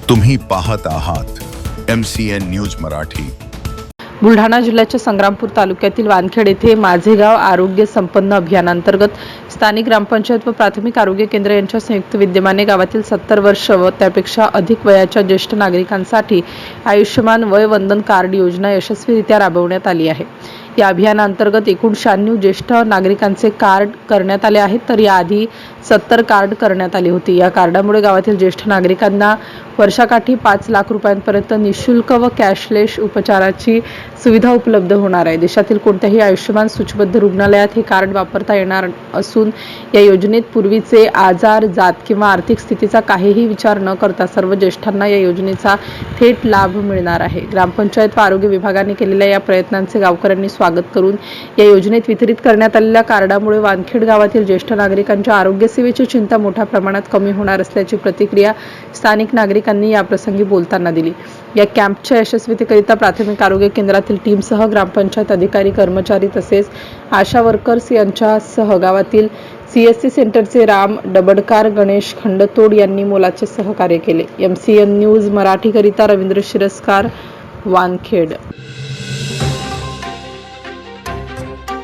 तुम्ही पाहत आहात MCN न्यूज मराठी। बुलढाणा जिल्ह्याच्या संग्रामपूर तालुक्यातील वानखेड येथे माझे गाव आरोग्य संपन्न अभियानांतर्गत स्थानिक ग्रामपंचायत व प्राथमिक आरोग्य केंद्र यांच्या संयुक्त विद्यमाने गावातील 70 वर्ष व त्यापेक्षा अधिक वयाच्या ज्येष्ठ नागरिकांसाठी आयुष्यमान वय वंदन कार्ड योजना यशस्वीरित्या राबवण्यात आली आहे। या अभियानांतर्गत एकूण 96 ज्येष्ठ नागरिकांचे कार्ड करण्यात आले आहेत, तर याआधी 70 कार्ड करण्यात आली होती। या कार्डामुळे गावातील ज्येष्ठ नागरिकांना वर्षाकाठी 5 लाख रुपयांपर्यंत निशुल्क व कॅशलेस उपचाराची सुविधा उपलब्ध होणार आहे। देशातील कोणत्याही आयुष्यमान सूचीबद्ध रुग्णालयात हे कार्ड वापरता येणार असून या योजनेत पूर्वीचे आजार, जात किंवा आर्थिक स्थितीचा काहीही विचार न करता सर्व ज्येष्ठांना या योजनेचा थेट लाभ मिळणार आहे। ग्रामपंचायत व आरोग्य विभागाने केलेल्या या प्रयत्नांचे गावकऱ्यांनी स्वागत करून या योजनेत वितरित करण्यात आलेल्या कार्डामुळे वानखेड गावातील ज्येष्ठ नागरिकांच्या आरोग्य सेवेची चिंता मोठ्या प्रमाणात कमी होणार असल्याची प्रतिक्रिया स्थानिक नागरिकांनी या प्रसंगी बोलताना दिली। या कॅम्पच्या यशस्वीतेकरिता प्राथमिक आरोग्य केंद्रातील टीमसह ग्रामपंचायत अधिकारी, कर्मचारी तसेच आशा वर्कर्स यांच्यासह गावातील CSC सेंटरचे राम डबडकार, गणेश खंडतोड यांनी मोलाचे सहकार्य केले। MCN न्यूज मराठी करिता रवींद्र शिरस्कार, वानखेड।